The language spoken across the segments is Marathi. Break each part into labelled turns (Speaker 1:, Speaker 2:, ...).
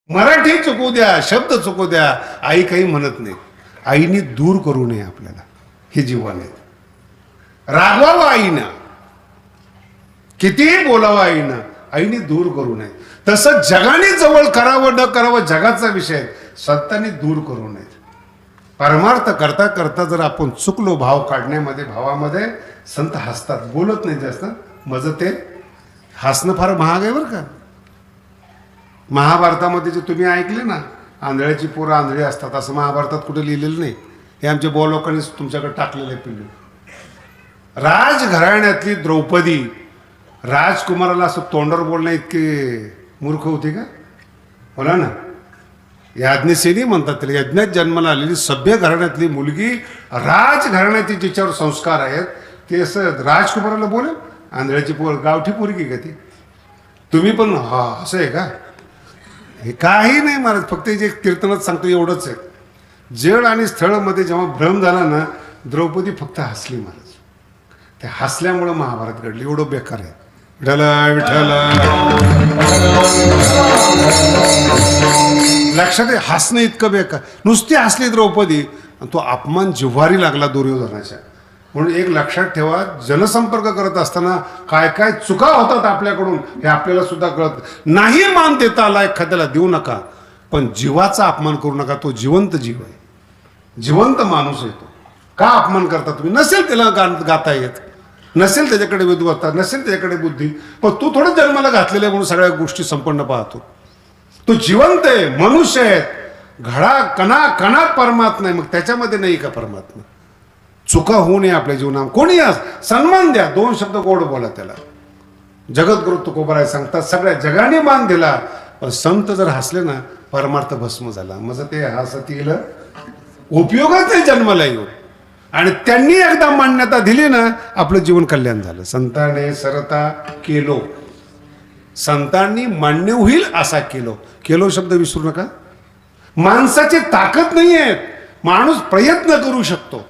Speaker 1: मराठी चुकू द्या, शब्द चुकू द्या, आई काही म्हणत नाही. आईनी दूर करू नये आपल्याला, हे जीवन आहे. रागवावं आईनं, कितीही बोलावं आईनं, आईनी दूर करू नये. तसं जगाने जवळ करावं न करावं जगाचा विषय, संतांनी दूर करू नये. परमार्थ करता करता जर आपण चुकलो भाव काढण्यामध्ये, भावामध्ये, संत हसतात, बोलत नाही जास्त. माझं ते हसणं फार महाग आहे बरं का. महाभारतामध्ये जे तुम्ही ऐकले ना, आंधळ्याची पोरं आंधळी असतात, असं महाभारतात कुठे लिहिलेलं नाही. हे आमच्या लोकांनीच तुमच्याकडे टाकलेलं आहे. पिल्लू राजघराण्यातली द्रौपदी राजकुमाराला असं तोंडावर बोलणं इतके मूर्ख होते का? बोला ना. याज्ञसेनी म्हणतात त्याला. यज्ञात जन्माला आलेली सभ्य घराण्यातली मुलगी, राजघराण्याचे जिच्यावर संस्कार आहेत, ते असं राजकुमाराला बोले. आंधळ्याची पोर गावठी पोरगी का ती? तुम्ही पण हा असं आहे का? हे काही नाही महाराज, फक्त जे कीर्तनात सांगतो एवढंच आहे. जड आणि स्थळमध्ये जेव्हा भ्रम झाला ना, द्रौपदी फक्त हसली महाराज. ते हसल्यामुळं महाभारत घडली. एवढं बेकार आहे. विठ्ठल विठ्ठल. लक्षात आहे, हसणं इतकं बेकार. नुसती हसली द्रौपदी, तो अपमान जिव्हारी लागला दुर्योधनाच्या. म्हणून एक लक्षात ठेवा, जनसंपर्क करत असताना काय काय चुका होतात आपल्याकडून हे आपल्याला सुद्धा कळत नाही. मान देता आला एखाद्याला देऊ नका, पण जीवाचा अपमान करू नका. तो जिवंत जीव आहे, जिवंत माणूस आहे. तो का अपमान करता तुम्ही? नसेल त्याला गाता येत, नसेल त्याच्याकडे विद्वत्ता, नसेल त्याच्याकडे बुद्धी, पण तू थोडं जन्माला घातलेलं आहे म्हणून सगळ्या गोष्टी संपन्न पाहतो. तो जिवंत आहे, मनुष्य आहे. घडा कणा कणात परमात्मा आहे. मग त्याच्यामध्ये नाही का परमात्मा? चुका होऊ नये आपल्या जीवनात. कोणी सन्मान द्या, दोन शब्द गोड बोला त्याला. जगद्गुरु तुकोबाराय सांगतात, सगळ्या जगाने मान दिला, पण संत जर हसले ना, परमार्थ भस्म झाला. मग ते हसतील उपयोगच नाही जन्माला येऊन. आणि त्यांनी एकदा मान्यता दिली ना, आपलं जीवन कल्याण झालं. संतांनी सरता केलो, संतांनी मान्य होईल असा केलो. केलो शब्द विसरू नका. माणसाची ताकद नाही आहे, माणूस प्रयत्न करू शकतो.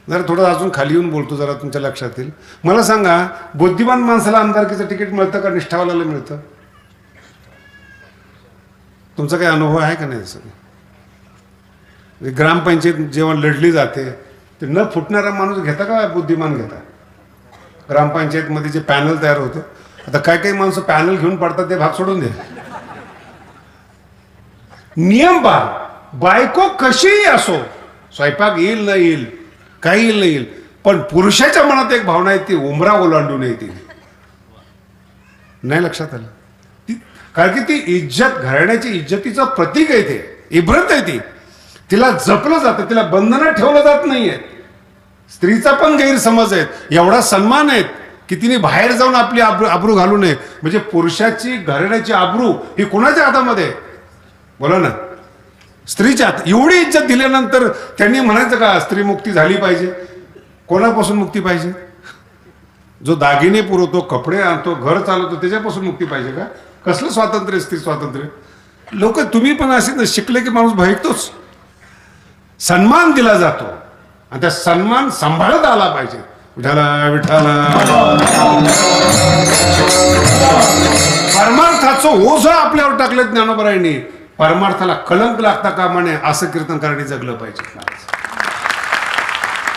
Speaker 1: जरा थोडं अजून खाली येऊन बोलतो, जरा तुमच्या लक्षात येईल. मला सांगा, बुद्धिमान माणसाला आमदारकीचं तिकीट मिळतं का निष्ठावाल्याला मिळतं? तुमचा काही अनुभव आहे का नाही? असं ग्रामपंचायत जेव्हा लढली जाते, ते न फुटणारा माणूस घेता का बुद्धिमान घेता? ग्रामपंचायतमध्ये जे पॅनल तयार होतं, आता काय काही माणसं पॅनल घेऊन पडतात, ते भाग सोडून दे. नियम बायको कशीही असो, स्वयंपाक येईल न येईल, काही येईल न येईल, पण पुरुषाच्या मनात एक भावना आहे, ती उमरा ओलांडून येते. नाही लक्षात आलं? कारण की ती इज्जत, घराण्याची इज्जतीचं प्रतीक आहे, ते इब्रत आहे. ती तिला जपलं जातं, तिला बंधनात ठेवलं जात नाहीये. स्त्रीचा पण गैरसमज आहे. एवढा सन्मान आहे की तिने बाहेर जाऊन आपली आबरू घालू नये. म्हणजे पुरुषाची घराण्याची आबरू ही कोणाच्या हातामध्ये? बोला ना. स्त्रीच्या हात. एवढी इज्जत दिल्यानंतर त्यांनी म्हणायचं का स्त्री मुक्ती झाली पाहिजे? कोणापासून मुक्ती पाहिजे? जो दागिने पुरवतो, कपडे आणतो, घर चालवतो, त्याच्यापासून मुक्ती पाहिजे का? कसलं स्वातंत्र्य? स्त्री स्वातंत्र्य? लोक तुम्ही पण असे शिकले की माणूस भयकतोच. सन्मान दिला जातो आणि त्या सन्मान सांभाळत आला पाहिजे. विठाला विठाला. परमार्थाचं ओझं आपल्यावर टाकलं ज्ञानोबरायांनी. परमार्थाला कलंक लागता कामा नये असं कीर्तनकारांनी जगलं पाहिजे.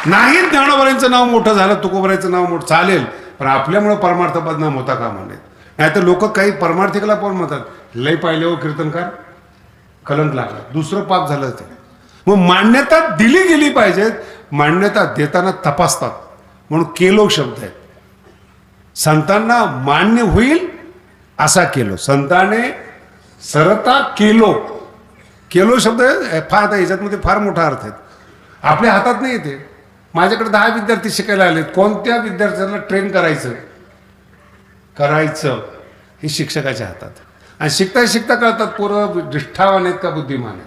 Speaker 1: नाही ज्ञानोबरायांचं नाव मोठं झालं, तुकोबरायांचं नाव मोठं चालेल, पण आपल्यामुळे परमार्थ बदनाम होता कामा नये. नाही तर लोक काही परमार्थिकला पण म्हणतात, लय पाहिले हो कीर्तनकार, कलंक लागला, दुसरं पाप झालं. ते मग मान्यता दिली गेली पाहिजे. मान्यता देताना तपासतात, म्हणून केलो शब्द आहे. संतांना मान्य होईल असा केलो. संताने सरता केलो. केलो शब्द फार याच्यामध्ये फार मोठा अर्थ आहे. आपल्या हातात नाही येते. माझ्याकडे 10 विद्यार्थी शिकायला आलेत. कोणत्या विद्यार्थ्याला ट्रेन करायचं हे शिक्षकाच्या हातात. आणि शिकता शिकता कळतात पोरं निष्ठावान आहेत का बुद्धिमान आहेत.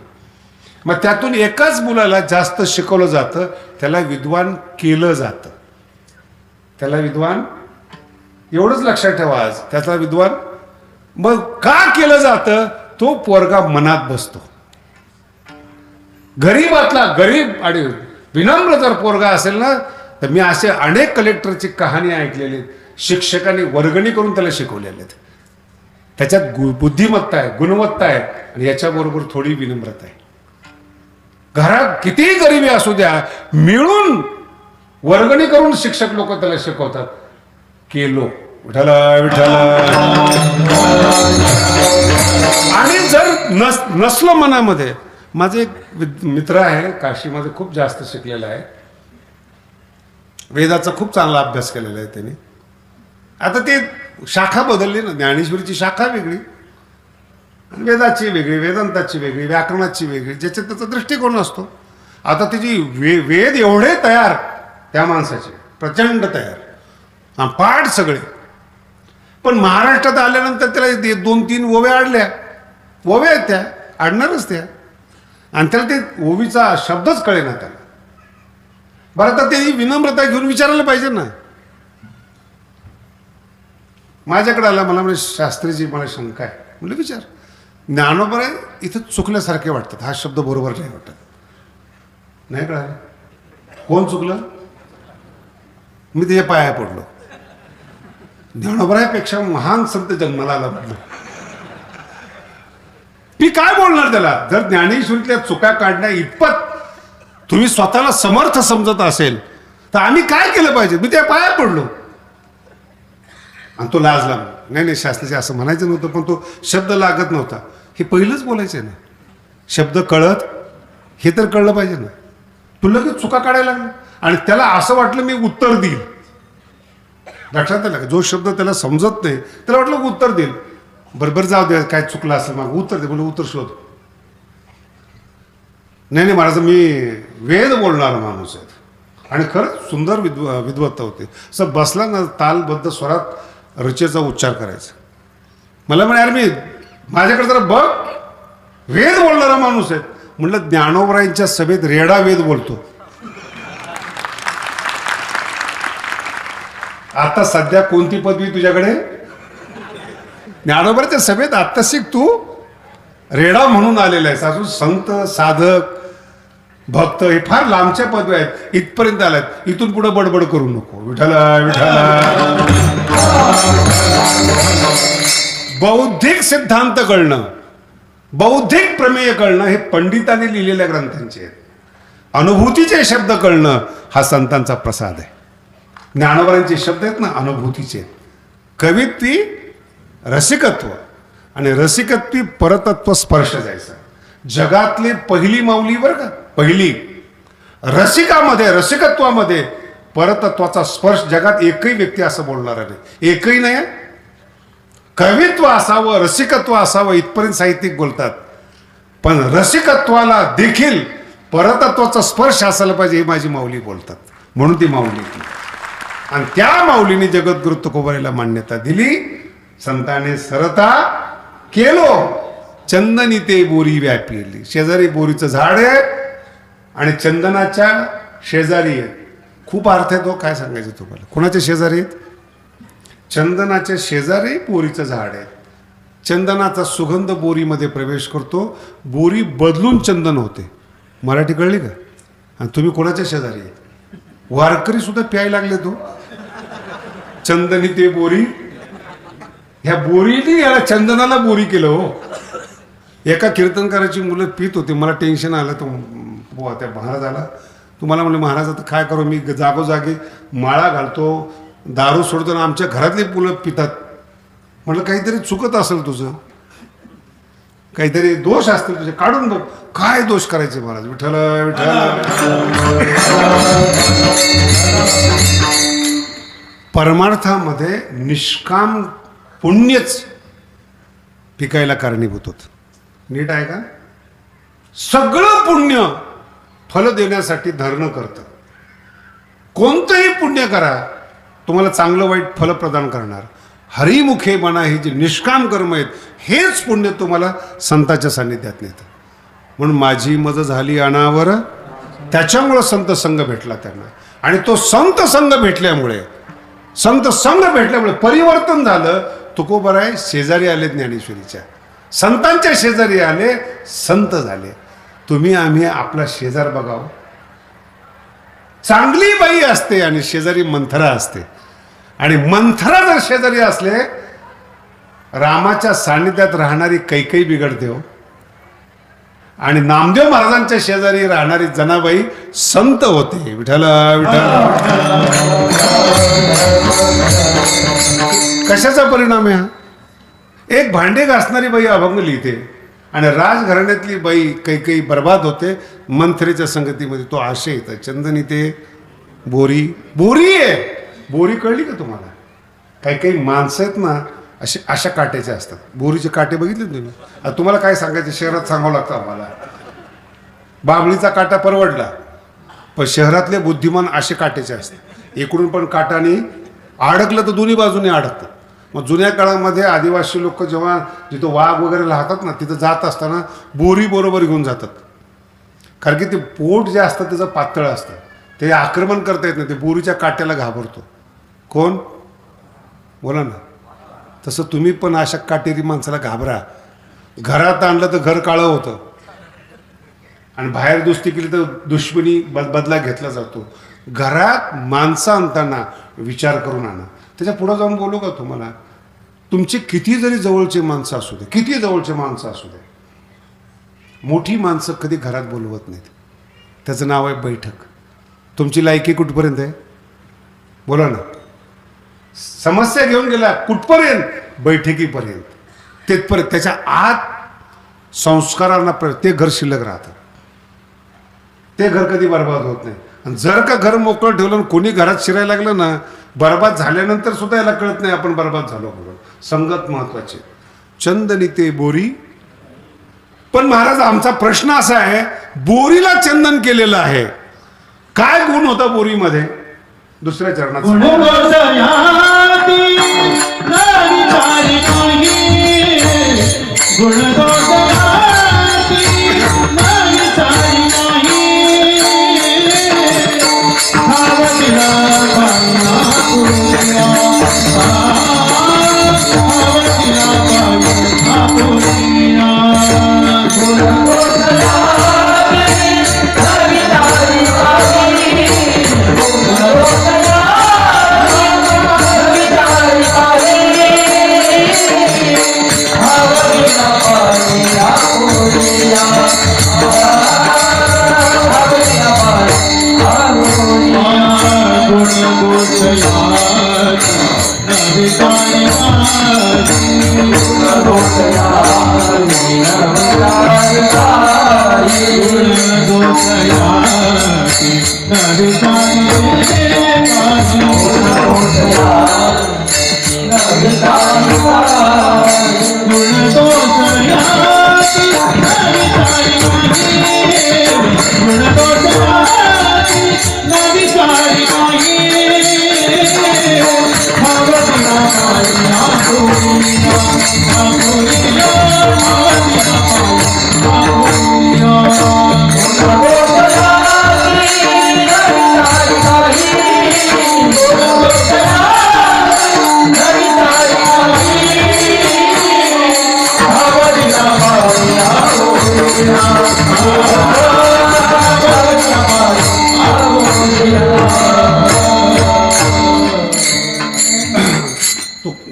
Speaker 1: मग त्यातून एकाच मुलाला जास्त शिकवलं जातं, त्याला विद्वान केलं जातं. त्याला विद्वान, एवढंच लक्षात ठेवा आज, त्याचा विद्वान मग का केलं जातं? तो पोरगा मनात बसतो. गरीबातला गरीब आणि विनम्र जर पोरगा असेल ना, तर मी असे अनेक कलेक्टरची कहाणी ऐकलेली. शिक्षकांनी वर्गणी करून त्याला शिकवलेले. त्याच्यात बुद्धिमत्ता आहे, गुणवत्ता आहे, आणि याच्याबरोबर थोडी विनम्रता आहे. घरात कितीही गरिबी असू द्या, मिळून वर्गणी करून शिक्षक लोक त्याला शिकवतात. केलो विठ्ठल विठ्ठल. आणि जर नसलं मनामध्ये, माझे एक मित्र आहे काशीमध्ये, खूप जास्त शिकलेला आहे, वेदाचा खूप चांगला अभ्यास केलेला आहे त्यांनी. आता ते शाखा बदलली ना, ज्ञानेश्वरीची शाखा वेगळी, वेदाची वेगळी, वेदांताची वेगळी, व्याकरणाची वेगळी, ज्याच्यात त्याचा दृष्टिकोन असतो. आता त्याची वेद एवढे तयार त्या माणसाचे, प्रचंड तयार, पाठ सगळे. पण महाराष्ट्रात आल्यानंतर त्याला 2-3 ओव्या आडल्या, ओव्या आहेत त्या, आडणारच त्या, आणि त्याला ते ओवीचा शब्दच कळेना त्याला. बरं, तर ते विनम्रता घेऊन विचारायला पाहिजे ना. माझ्याकडे आला, मला म्हणजे शास्त्रीजी मला शंका आहे. म्हणजे विचार, ज्ञानोबा इथं चुकल्यासारखे वाटतात, हा शब्द बरोबर नाही वाटत. नाही कळालं कोण चुकलं? मी त्याच्या पाया पडलो. ज्ञानोबरापेक्षा महान संत जन्माला आला म्हटलं. मी काय बोलणार त्याला? जर ज्ञानेश्वरीतल्या चुका काढण्या इतपत तुम्ही स्वतःला समर्थ समजत असेल तर आम्ही काय केलं पाहिजे? मी त्या पाया पडलो. आणि तो लाजला. नाही शास्त्रीचे असं म्हणायचं नव्हतं, पण तो शब्द लागत नव्हता. हे पहिलंच बोलायचं ना, शब्द कळत, हे तर कळलं पाहिजे ना. तू लगेच चुका काढायला लागला, आणि त्याला असं वाटलं मी उत्तर देईल. लक्षात आलं का? जो शब्द त्याला समजत नाही त्याला वाटलं उत्तर देईल. बरोबर, जाऊ दे, काय चुकलं असेल मग उत्तर दे. बोल उत्तर शोध. नाही महाराज, मी वेद बोलणारा माणूस आहे. आणि खरंच सुंदर विद्वत्ता होते. असं बसला ना, तालबद्ध स्वरात रचेचा उच्चार करायचा. मला म्हणे, अरे मी माझ्याकडे जरा बघ, वेद बोलणारा माणूस आहे. म्हटलं, ज्ञानोबरायांच्या सभेत रेडा वेद बोलतो. आता सध्या कोणती पदवी तुझ्याकडे? ज्ञानोबराच्या सभेत आता शिक तू रेडा म्हणून आलेला आहेस. अजून संत, साधक, भक्त हे फार लांबच्या पदव्या आहेत, इथपर्यंत आल्यात. इथून पुढे बडबड करू नको. विठ्ठल विठ्ठल. बौद्धिक सिद्धांत कळणं, बौद्धिक प्रमेय कळणं हे पंडितांनी लिहिलेल्या ग्रंथांचे आहेत. अनुभूतीचे शब्द कळणं हा संतांचा प्रसाद आहे. ज्ञानोबरांचे शब्द आहेत ना, अनुभूतीचे. कवित्वी रसिकत्व, आणि रसिकत्वी परतत्व स्पर्श जायचा. जगातली पहिली माऊली बरं का, पहिली रसिकामध्ये, रसिकत्वामध्ये परतत्वाचा स्पर्श जगात एकही व्यक्ती असं बोलणार नाही. एकही नाही. कवित्व असावं, रसिकत्व असावं इथपर्यंत साहित्यिक बोलतात, पण रसिकत्वाला देखील परतत्वाचा स्पर्श असायला पाहिजे हे माझी माऊली बोलतात. म्हणून ती माऊली ती. आणि त्या माऊलीने जगद्गुरु तुकोबारायला मान्यता दिली. संताने सरता केलो, चंदनी ते बोरी व्यापिली. शेजारी बोरीचं झाड आहे आणि चंदनाच्या शेजारी आहे. खूप अर्थ आहे तो, काय सांगायचं तुम्हाला. कोणाच्या शेजारी आहेत? चंदनाच्या शेजारी बोरीचं झाड आहे. चंदनाचा सुगंध बोरीमध्ये प्रवेश करतो, बोरी बदलून चंदन होते. मराठी कळली का? आणि तुम्ही कोणाच्या शेजारी आहेत? वारकरी सुद्धा प्यायला लागले. तो चंदनी ते बोरी, ह्या बोरीने याला चंदनाला बोरी केलं हो. एका कीर्तनकाराची मुलं पित होती. मला टेन्शन आलं. तो त्या महाराजाला, तुम्हाला म्हणलं महाराज आता काय करू, मी जागोजागी माळा घालतो, दारू सोडतो ना, आमच्या घरातली मुलं पितात. म्हटलं काहीतरी चुकत असेल तुझं, काहीतरी दोष असतील तुझे, काढून बघ. काय दोष करायचे महाराज? विठ्ठल विठ्ठल. परमार्थामध्ये निष्काम पुण्यच पिकायला कारणीभूत होत. नीट आहे का? सगळं पुण्य फल देण्यासाठी धरणं करतं. कोणतंही पुण्य करा, तुम्हाला चांगलं वाईट फल प्रदान करणार. हरिमुखे म्हणा, हे जे निष्काम कर्म आहेत हेच पुण्य तुम्हाला संताच्या सान्निध्यात नेतं. म्हणून माझी मज झाली अनावर, त्याच्यामुळं संत संघ भेटला त्यांना. आणि तो संत संघ भेटल्यामुळे, संत संघ भेटल्यामुळे परिवर्तन झालं. तुकोबाराय शेजारी आले, ज्ञानेश्वरीच्या संतांच्या शेजारी आले, संत झाले. तुम्ही आम्ही आपला शेजार बघावं. चांगली बाई असते आणि शेजारी मंथरा असते. आणि मंथरा जर शेजारी असले रामाच्या सान्निध्यात राहणारी कैकई बिघडते हो, आणि नामदेव महाराजांच्या शेजारी राहणारी जनाबाई संत होते. विठ्ठल विठ्ठल. कशाचा परिणाम आहे हा? एक भांडे घासणारी बाई अभंग लिहिते आणि राजघराण्यातली बाई कैकई बर्बाद होते मंथरेच्या संगतीमध्ये. तो आशय येतं. चंदनी ते बोरी, बोरी आहे. बोरी कळली का तुम्हाला? काही काही माणसं आहेत ना असे अशा काट्याचे असतात. बोरीचे काटे बघितले तुम्ही? आता तुम्हाला काय सांगायचे, शहरात सांगावं लागतं आम्हाला. बाबळीचा काटा परवडला, पण शहरातले बुद्धिमान असे काट्याचे असतात. इकडून पण काटाने अडकलं तर दोन्ही बाजूने अडकतं. मग जुन्या काळामध्ये आदिवासी लोक जेव्हा जिथं वाघ वगैरे राहतात ना तिथं जात असताना बोरी बरोबर घेऊन जातात, कारण की ते पोट जे असतं त्याचं पातळ असतं, ते आक्रमण करता येत नाही. ते बोरीच्या काट्याला घाबरतो. कोण? बोला ना. तसं तुम्ही पण अशा काटेरी माणसाला घाबरा. घरात आणलं तर घर काळं होतं आणि बाहेर दुस्ती केली तर दुश्मनी बदला घेतला जातो. घरात माणसं आणताना विचार करून आणा. त्याच्या पुढं जाऊन बोलू का तुम्हाला, तुमचे किती जरी जवळचे माणसं असू दे, किती जवळचे माणसं असू दे, मोठी माणसं कधी घरात बोलवत नाहीत. त्याचं नाव आहे बैठक. तुमची लायकी कुठपर्यंत आहे? बोला ना. समस्या घेऊन गेला कुठपर्यंत? बैठकीपर्यंत. तिथपर्यंत. त्याच्या आत संस्कारांना ते घर शिल्लक राहतं. ते घर कधी बर्बाद होत नाही. आणि जर का घर मोकळं ठेवलं आणि कोणी घरात शिरायला लागलं ना, बर्बाद झाल्यानंतर सुद्धा याला कळत नाही आपण बर्बाद झालो म्हणून. संगत महत्वाची. चंदनी ते बोरी. पण महाराज आमचा प्रश्न असा आहे, बोरीला चंदन केलेलं आहे, काय गुण होता बोरीमध्ये? दुसऱ्या चरणात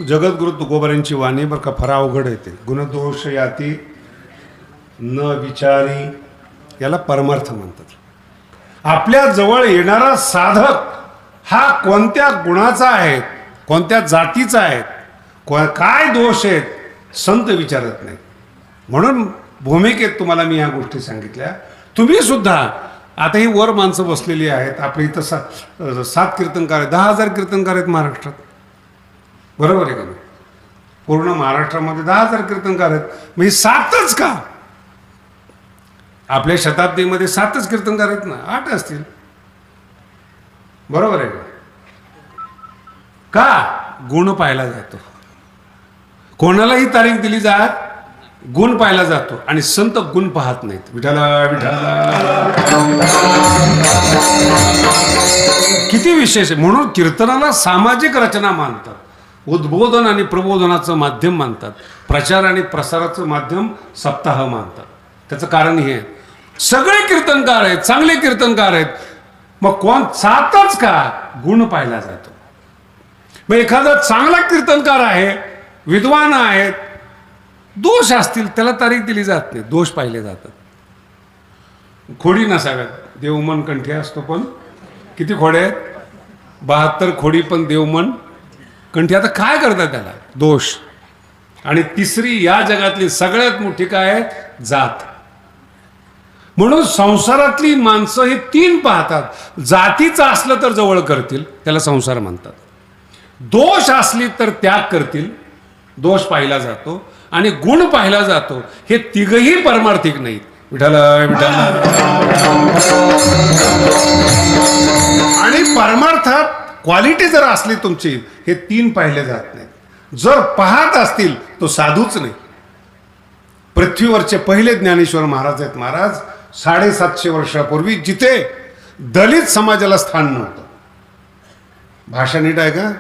Speaker 1: जगद्गुरु तुकोबारांची वाणी बरं का फार अवघड येते. गुणदोष याती न विचारी, याला परमार्थ म्हणतात. आपल्या जवळ येणारा साधक हा कोणत्या गुणाचा आहे, कोणत्या जातीचा आहे, काय दोष आहेत, संत विचारत नाही. म्हणून भूमिकेत तुम्हाला मी या गोष्टी सांगितल्या. तुम्ही सुद्धा आता ही वर माणसं बसलेली आहेत. आपल्या इथं 7 कीर्तनकार आहेत, 10,000 कीर्तनकार आहेत महाराष्ट्रात. बरोबर आहे का नाही? पूर्ण महाराष्ट्रामध्ये 10,000 कीर्तनकार आहेत. म्हणजे 7च का? आपल्या शताब्दीमध्ये 7च कीर्तनकार आहेत ना, 8 असतील. बरोबर आहे का? गुण पाहिला जातो. कोणालाही तारीख दिली जात, गुण पाहिला जातो. आणि संत गुण पाहत नाहीत. विठाला विठाला किती विशेष आहे. म्हणून कीर्तनाला सामाजिक रचना मानतात, उद्बोधन आणि प्रबोधनाचं माध्यम मानतात, प्रचार आणि प्रसाराचं माध्यम सप्ताह मानतात. त्याचं कारण हे, सगळे कीर्तनकार आहेत, चांगले कीर्तनकार आहेत, मग कोण 7च का? गुण पाहिला जातो. मग एखादा चांगला कीर्तनकार आहे, विद्वान आहेत, दोष असतील त्याला तारीख दिली जात नाही, दोष पाहिले जातात. खोडी नसाव्यात, देवमन कंठी असतो, पण किती खोडे आहेत? 72 खोडी, पण देवमन कंठी. आता काय करतात त्याला? दोष. आणि तिसरी या जगातली सगळ्यात मोठी काय आहे? जात. म्हणून संसारातली माणसं हे 3 पाहतात. जातीचं असलं तर जवळ करतील, त्याला संसार म्हणतात. दोष असली तर त्याग करतील, दोष पाहिला जातो. आणि गुण पाहिला जातो. हे तिघही परमार्थिक नाहीत. विठ्ठल विठ्ठल. आणि परमार्थात क्वालिटी जर असली तुमची, हे 3 पाहिले जात नाहीत. जर पाहत असतील तो साधूच नाही. पृथ्वीवरचे पहिले ज्ञानेश्वर महाराज आहेत. महाराज 750 वर्षापूर्वी जिथे दलित समाजाला स्थान नव्हतं, भाषा नीट आहे का?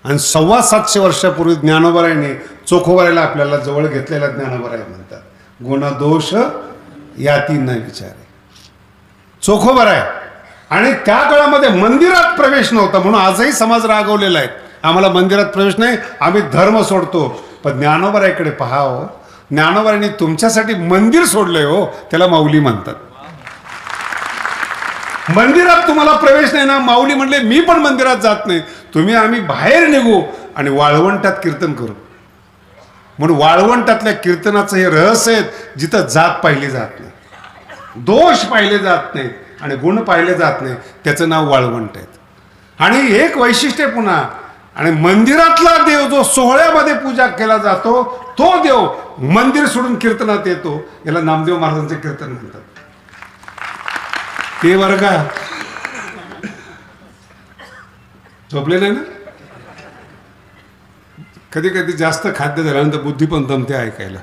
Speaker 1: आणि 725 वर्षापूर्वी ज्ञानोबारायांनी चोखोबारायला आपल्याला जवळ घेतलेला ज्ञानोबाराय म्हणतात. गुणदोष याती न विचारे. चोखोबाराय. आणि त्या काळामध्ये मंदिरात प्रवेश नव्हता, म्हणून आजही समाज रागवलेला आहे, आम्हाला मंदिरात प्रवेश नाही, आम्ही धर्म सोडतो. पण ज्ञानोबारायकडे पहा हो, ज्ञानोबारायांनी तुमच्यासाठी मंदिर सोडलंय हो, त्याला माऊली म्हणतात. मंदिरात तुम्हाला प्रवेश नाही ना, माऊली म्हणले मी पण मंदिरात जात नाही, तुम्ही आम्ही बाहेर निघू आणि वाळवंटात कीर्तन करू. म्हणून वाळवंटातल्या कीर्तनाचं हे रहस्य आहे, जिथं जात पाहिली जात नाही, दोष पाहिले जात नाहीत आणि गुण पाहिले जात नाही, त्याचं नाव वाळवंट आहे. आणि एक वैशिष्ट्य पुन्हा, आणि मंदिरातला देव जो सोहळ्यामध्ये पूजा केला जातो, तो देव मंदिर सोडून कीर्तनात येतो, याला नामदेव महाराजांचे कीर्तन म्हणतात. ते वर्ग झोपले नाही ना? कधी कधी जास्त खाद्य झाल्यानंतर बुद्धी पण दमते ऐकायला.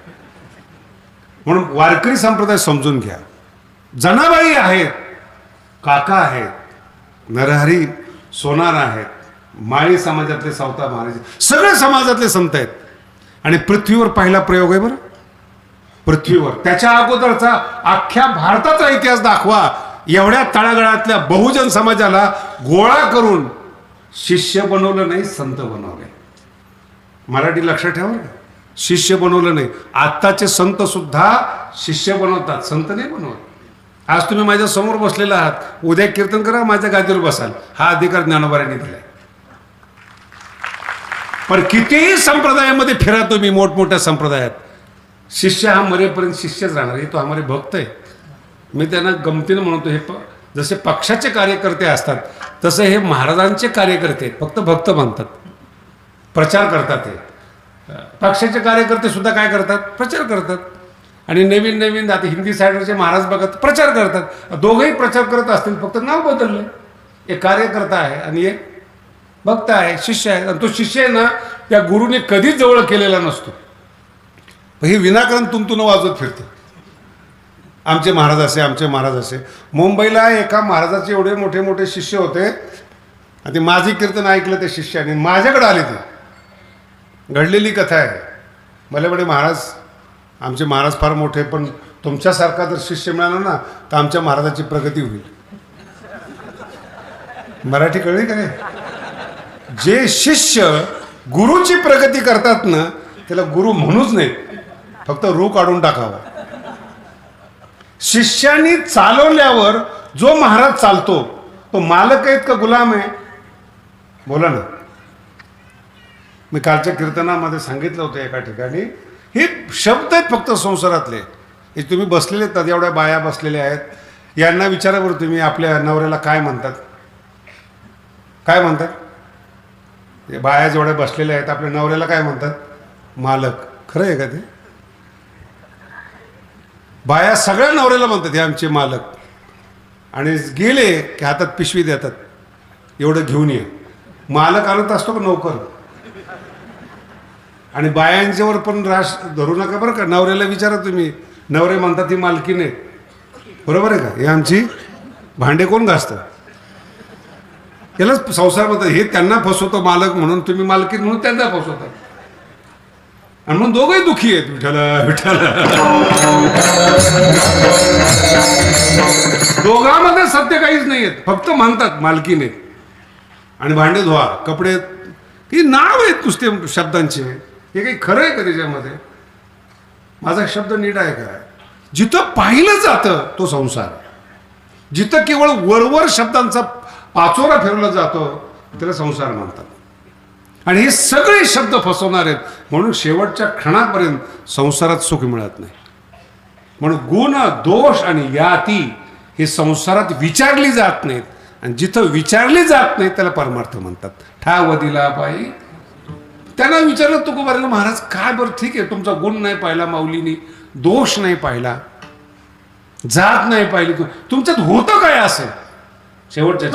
Speaker 1: म्हणून वारकरी संप्रदाय समजून घ्या. जनाबाई आहेत, काका आहेत, नरहरी सोनार आहेत, माळी समाजातले सावता महाराज, सगळे समाजातले संत आहेत. आणि पृथ्वीवर पहिला प्रयोग आहे बरं, पृथ्वीवर. त्याच्या अगोदरचा अख्ख्या भारताचा इतिहास दाखवा. एवढ्या तळागाळातल्या बहुजन समाजाला गोळा करून शिष्य बनवलं नाही, संत बनवले. मराठी लक्षात ठेवा, शिष्य बनवलं नाही. आत्ताचे संत सुद्धा शिष्य बनवतात, संत नाही बनवत. आज तुम्ही माझ्या समोर बसलेला आहात, उद्या कीर्तन करा, माझ्या गादीवर बसाल, हा अधिकार ज्ञानोबारांनी दिलाय. पण कितीही संप्रदायामध्ये फिरा तुम्ही, मोठमोठ्या संप्रदायात, शिष्य हा मरेपर्यंत शिष्यच राहणार. हे तो आम्हाला भक्त आहे. मी त्यांना गमतीनं म्हणतो, हे जसे पक्षाचे कार्यकर्ते असतात तसे हे महाराजांचे कार्यकर्ते, फक्त भक्त म्हणतात, प्रचार करतात. हे पक्षाचे कार्यकर्ते सुद्धा काय करतात? प्रचार करतात. आणि नवीन नवीन आता हिंदी साईडवरचे महाराज बघत प्रचार करतात. दोघंही प्रचार करत असतील, फक्त नाव बदललं. एक कार्यकर्ता आहे आणि एक भक्त आहे, शिष्य आहे. आणि तो शिष्य आहे ना, त्या गुरुने कधीच जवळ केलेला नसतो. हे विनाकारण तुंतुन वाजवत फिरते, आमचे महाराज असे, आमचे महाराज असे. मुंबईला एका महाराजाचे एवढे मोठे मोठे शिष्य होते, आणि ते माझे कीर्तन ऐकलं ते शिष्याने, माझ्याकडे आले. ते घडलेली कथा आहे. मला म्हणे, महाराज आमचे महाराज फार मोठे, पण तुमच्यासारखा जर शिष्य मिळाला ना तर आमच्या महाराजाची प्रगती होईल. मराठी कळली का नाही? जे शिष्य गुरुची प्रगती करतात ना, त्याला गुरु म्हणूच नाही, फक्त रू काढून टाकावा. शिष्यानी चालवल्यावर जो महाराज चालतो तो मालक आहेत का गुलाम आहे? बोला ना. मी कालच्या कीर्तनामध्ये सांगितलं होतं एका ठिकाणी, हे शब्द आहेत फक्त संसारातले. हे तुम्ही बसलेले आहेत, एवढ्या बाया बसलेल्या आहेत, यांना विचारा बरं तुम्ही, आपल्या नवऱ्याला काय म्हणतात? काय म्हणतात? हे बाया जेवढ्या बसलेल्या आहेत, आपल्या नवऱ्याला काय म्हणतात? मालक. खरं आहे का ते? बाया सगळ्या नवऱ्याला म्हणतात हे आमचे मालक. आणि गेले की हातात पिशवी देतात, एवढं घेऊन ये. मालक आणत असतो का नोकर? आणि बायांच्यावर पण राश धरू नका बरं का. नवऱ्याला विचारा तुम्ही, नवरे म्हणतात ही मालकीने, बरोबर आहे का? हे आमची भांडे कोण घासतं? यालाच संसार म्हणतात. हे त्यांना फसवतो मालक म्हणून, तुम्ही मालकीन म्हणून त्यांना फसवतात. आणि म्हणून दोघंही दुःखी आहेत. विठ्ठल विठ्ठल. दोघांमध्ये सत्य काहीच नाही आहेत, फक्त म्हणतात मालकीने. आणि भांडे धुवा, कपडे, ही नाव आहेत नुसते शब्दांचे. हे काही खरं आहे का त्याच्यामध्ये? माझा शब्द नीट आहे का? जिथं पाहिलं जातं तो संसार, जिथं केवळ वरवर शब्दांचा पाचोरा फिरवला जातो त्याला संसार म्हणतात. आणि हे सगळे शब्द फसवणार आहेत. म्हणून शेवटच्या क्षणापर्यंत संसारात सुख मिळत नाही. म्हणून गुण, दोष आणि याती हे संसारात विचारली जात नाहीत. आणि जिथं विचारली जात नाही त्याला परमार्थ म्हणतात. ठाव दिला बाई. त्यांना विचारलं तुकोबाराला, महाराज काय बरं ठीक आहे, तुमचा गुण नाही पाहिला माऊलीनी, दोष नाही पाहिला, जात नाही पाहिली, तुमच्यात होतं काय असेल? शेवटच्या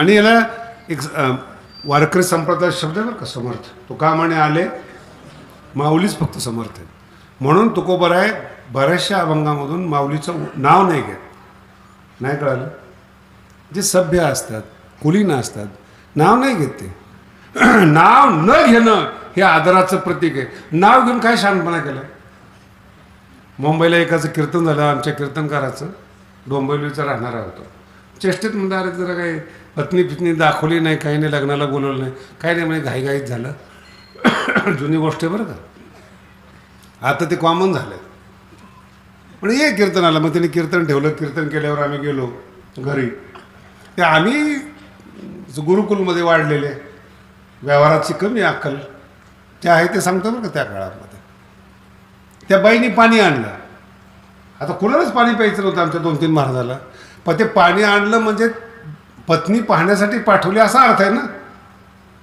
Speaker 1: आणि याला एक वारकरी संप्रदाय शब्द आहे बरं का, समर्थ. तुका म्हणे आले माऊलीच फक्त समर्थ आहे. म्हणून तुकोबराय बऱ्याचशा अभंगामधून माऊलीचं नाव नाही घेत. नाही कळालं? जे सभ्य असतात, कुलीन असतात, नाव नाही घेत ते. नाव न घेणं हे आदराचं प्रतीक आहे. नाव घेऊन काय शहाणपणा केला? मुंबईला एकाचं कीर्तन झालं, आमच्या कीर्तनकाराचं, डोंबिवलीचा राहणारा होता. चेष्टेत म्हणणार जरा काही पत्नी दाखवली नाही, काही नाही, लग्नाला बोलवलं नाही, काही नाही, म्हणजे घाईघाईत झालं. जुनी गोष्ट आहे बरं का. आता ते कॉमन झालं. पण ये कीर्तनाला, मग त्यांनी कीर्तन ठेवलं. कीर्तन केल्यावर आम्ही गेलो घरी. ते आम्ही गुरुकुलमध्ये वाढलेले, व्यवहाराची कमी अक्कल ते आहे ते सांगतो बरं का. त्या काळामध्ये त्या बाईनी पाणी आणलं. आता कुणालाच पाणी प्यायचं नव्हतं आमच्या 2-3 महाराजाला, पण ते पाणी आणलं म्हणजे पत्नी पाहण्यासाठी पाठवली असा अर्थ आहे ना.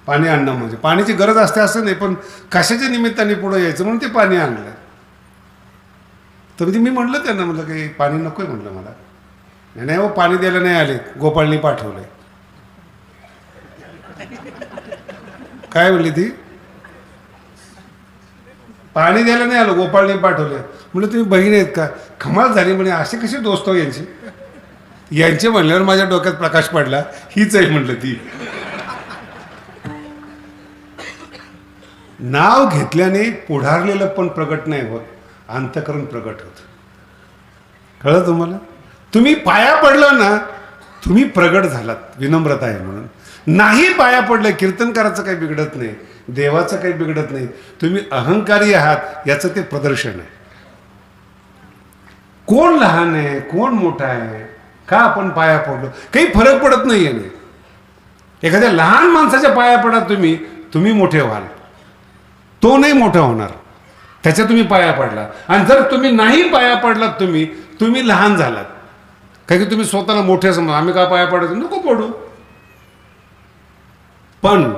Speaker 1: पाणी आणणं म्हणजे पाण्याची गरज असते असं नाही, पण कशाच्या निमित्ताने पुढे यायचं म्हणून ते पाणी आणलं. तर मी म्हटलं त्यांना, म्हटलं काही पाणी नको आहे म्हटलं मला. नाही हो, पाणी द्यायला नाही आले, गोपाळनी पाठवलंय. काय म्हणली ती? पाणी द्यायला नाही आलो, गोपाळनी पाठवले. म्हटलं तुम्ही बहीण आहेत का? कमाल झाली म्हणे. असे कसे दोस्त हो यांचे म्हणल्यावर माझ्या डोक्यात प्रकाश पडला, हीच आहे म्हटलं ती. नाव घेतल्याने पुढारलेलं पण प्रगट नाही होत, अंतःकरण प्रगट होत. कळलं तुम्हाला? तुम्ही पाया पडला ना, तुम्ही प्रगट झालात, विनम्रता आहे म्हणून. नाही पाया पडलं, कीर्तनकाराचं काही बिघडत नाही, देवाचं काही बिघडत नाही. तुम्ही अहंकारी आहात याचं ते प्रदर्शन आहे. कोण लहान आहे, कोण मोठा आहे, का आपण पाया पडलो, काही फरक पडत नाही याने. एखाद्या लहान माणसाच्या पाया पडा तुम्ही मोठे व्हाल, तो नाही मोठा होणार. त्याच्या तुम्ही पाया पडला. आणि जर तुम्ही नाही पाया पडलात, तुम्ही लहान झालात. काही की तुम्ही स्वतःला मोठे समजा, आम्ही का पाया पडायचं, नको पडू. पण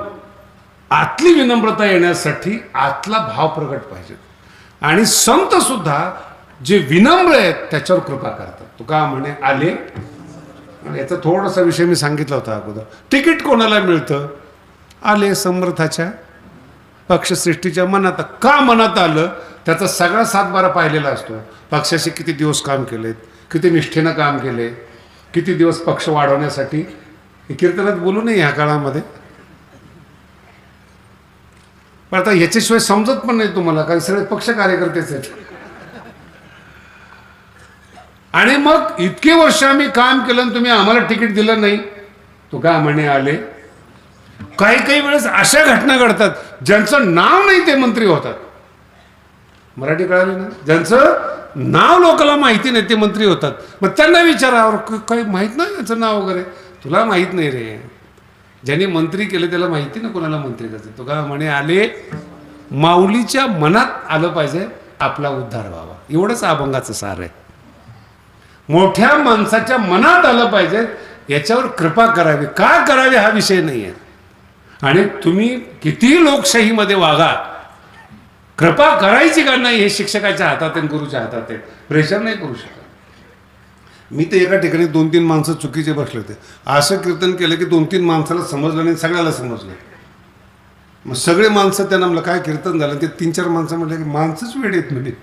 Speaker 1: आतली विनम्रता येण्यासाठी आतला भाव प्रगट पाहिजे. आणि संत सुद्धा जे विनम्र आहेत त्याच्यावर कृपा करतात. तुका म्हणे आले. याचा थोडासा विषय मी सांगितला होता अगोदर. तिकीट कोणाला मिळतं? आले समर्थाच्या पक्षसृष्टीच्या मनात. का मनात आलं? त्याचा सगळा 7-12 पाहिलेला असतो. पक्षाशी किती दिवस काम केलेत, किती निष्ठेनं काम केले, किती दिवस पक्ष वाढवण्यासाठी, हे कीर्तनात बोलू नये ह्या काळामध्ये. पण आता याच्याशिवाय समजत पण नाही तुम्हाला, कारण सगळे पक्ष कार्यकर्तेच आहेत. आणि मग इतके वर्ष आम्ही काम केलं आणि तुम्ही आम्हाला तिकीट दिलं नाही, तो का म्हणे आले. काही काही वेळेस अशा घटना घडतात ज्यांचं नाव नाही ते मंत्री होतात. मराठी कळाली ना, ज्यांचं नाव लोकांना माहिती नाही ते मंत्री होतात. मग त्यांना विचारावर काही माहित नाही याचं नाव वगैरे. तुला माहित नाही रे, ज्यांनी मंत्री केले त्याला माहिती ना कोणाला मंत्री करते. तो का म्हणे आले, माऊलीच्या मनात आलं पाहिजे आपला उद्धार व्हावा, एवढंच अभंगाचं सार आहे. मोठ्या माणसाच्या मनात आलं पाहिजे, याच्यावर कृपा करावी. का करावी हा विषय नाही आहे. आणि तुम्ही किती लोकशाहीमध्ये वागा, कृपा करायची का नाही हे शिक्षकाच्या हातात आहे, गुरुच्या हातात आहे. प्रेशर नाही करू शकत. मी तर एका ठिकाणी 2-3 माणसं चुकीचे बसले होते. असं कीर्तन केलं की 2-3 माणसाला समजलं नाही, सगळ्याला समजलं. मग सगळे माणसं त्यांना म्हणलं काय कीर्तन झालं. ते 3-4 माणसं म्हटलं की माणसंच वेळ येत म्हणजे.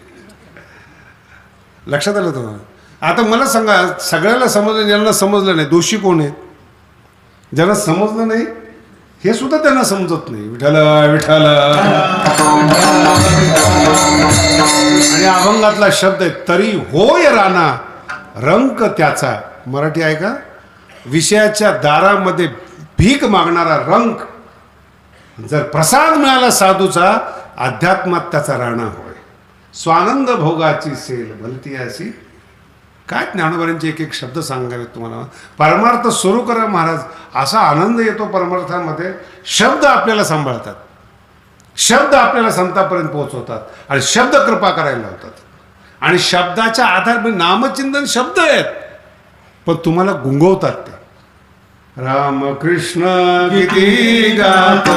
Speaker 1: लक्षात आलं तुम्हाला. आता मला सांगा, सगळ्याला समजलं, ज्यांना समजलं नाही दोषी कोण आहेत? ज्यांना समजलं नाही हे सुद्धा त्यांना समजत नाही. विठ्ठल विठ्ठल. आणि अभंगातला शब्द आहे तरी होय राणा रंक त्याचा. मराठी आहे का? विषयाच्या दारामध्ये भीक मागणारा रंक, जर प्रसाद मिळाला साधूचा, अध्यात्मात त्याचा राणा होय. स्वानंद भोगाची सेल भलती अशी. काय ज्ञानोबांचे एक एक शब्द सांगावे तुम्हाला. परमार्थ सुरू करा महाराज, असा आनंद येतो परमार्थामध्ये. शब्द आपल्याला सांभाळतात, शब्द आपल्याला संतापर्यंत पोहोचवतात, आणि शब्द कृपा करायला लावतात. आणि शब्दाच्या आधार नामचिंतन शब्द आहेत, पण तुम्हाला गुंगवतात ते. राम कृष्ण किती गात,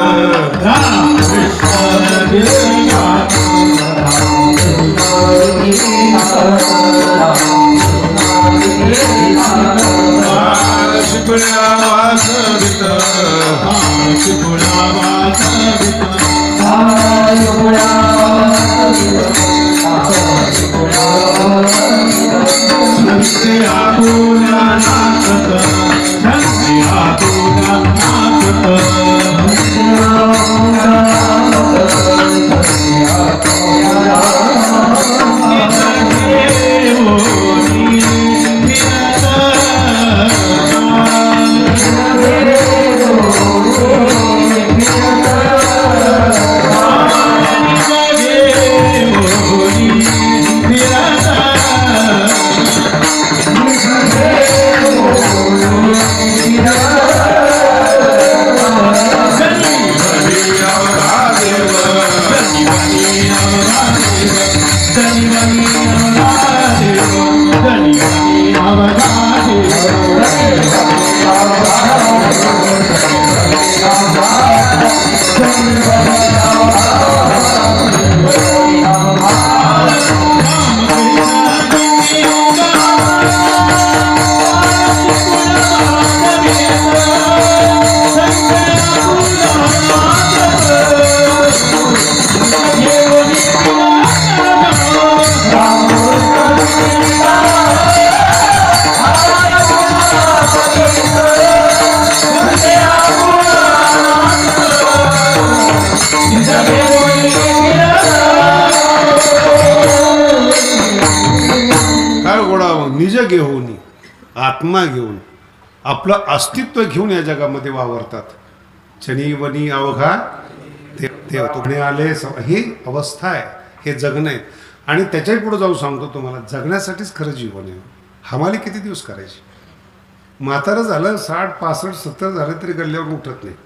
Speaker 1: निज घेऊन, आत्मा घेऊन, आपलं अस्तित्व घेऊन या जगामध्ये वावरतात. चनी वनी अवघा ते तुकडे आले. ही अवस्था आहे, हे जगणं आहे. आणि त्याच्याही पुढे जाऊ सांगतो तुम्हाला, जगण्यासाठीच खरं जीवन आहे. हमाली किती दिवस करायची? म्हातारं झालं 60, 65, 70 झालं तरी गल्ल्यावर उठत नाही.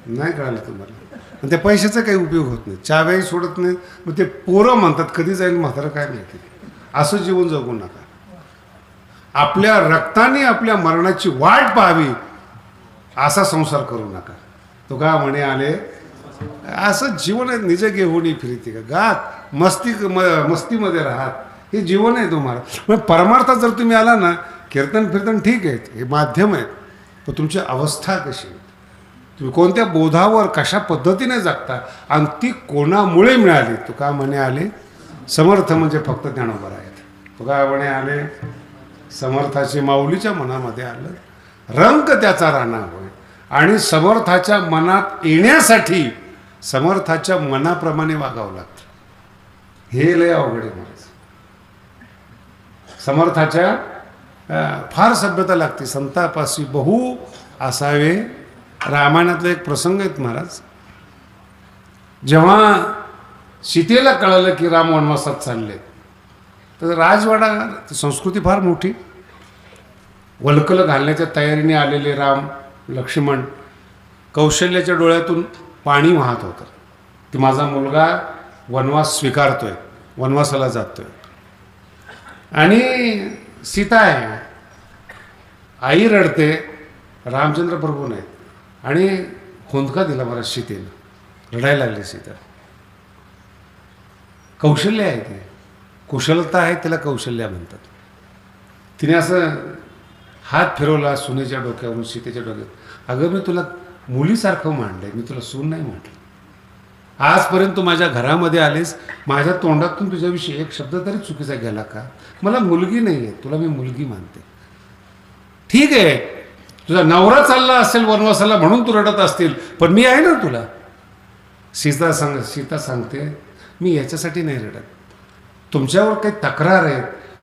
Speaker 1: नाही कळालं तुम्हाला? आणि त्या पैशाचा काही उपयोग होत नाही, चाव्याही सोडत नाही. मग ते पोरं म्हणतात कधी जाईल म्हातारं काय माहिती. असं जीवन जगू नका. आपल्या रक्ताने आपल्या मरणाची वाट पाहावी, असा संसार करू नका. तो का म्हणे आले, असं जीवन आहे. निज घेऊन फिरते का गात मस्तीमध्ये राहत, हे जीवन आहे तुम्हाला. मग परमार्थात जर तुम्ही आला ना, कीर्तन फिरतन ठीक आहे, हे माध्यम आहेत, पण तुमची अवस्था कशी, तुम्ही कोणत्या बोधावर कशा पद्धतीने जगता, आणि ती कोणामुळे मिळाली. तो का म्हणे आले, समर्थ म्हणजे फक्त ज्ञानोबा आहेत. तुकावणे आले समर्थाची माऊलीच्या मनामध्ये आलं, रंग त्याचा राणा होय. आणि समर्थाच्या मनात येण्यासाठी समर्थाच्या मनाप्रमाणे वागावं लागतं. हे लय अवघड आहे महाराज. समर्थाच्या फार सभ्यता लागते. संतापाशी बहु असावे. रामायणातला एक प्रसंग आहेत महाराज. जेव्हा सीतेला कळलं की राम वनवासात चालले, तर राजवाडा संस्कृती फार मोठी. वल्कल घालण्याच्या तयारीने आलेले राम लक्ष्मण, कौशल्याच्या डोळ्यातून पाणी वाहत होतं की माझा मुलगा वनवास स्वीकारतोय, वनवासाला जातोय. आणि सीता आहे, आई रडते, रामचंद्र प्रभू नाहीत. आणि हुंदका दिला मला सीतेनं, रडायला लागली सीता. कौशल्य आहे ते, कुशलता आहे, त्याला कौशल्य म्हणतात. तिने असं हात फिरवला सुनेच्या डोक्यावरून, सीतेच्या डोक्यावर. अगं मी तुला मुलीसारखं मांडलंय, मी तुला सून नाही म्हटलं. आजपर्यंत तू माझ्या घरामध्ये आलीस, माझ्या तोंडातून तुझ्याविषयी एक शब्द तरी चुकीचा गेला का? मला मुलगी नाही आहे, तुला मी मुलगी मानते. ठीक आहे, तुझा नवरा चालला असेल वनवासाला म्हणून तू रडत असतील, पण मी आहे ना तुला. सीता सांगते, मी याच्यासाठी नाही रडत. तुमच्यावर काही तक्रार आहेत,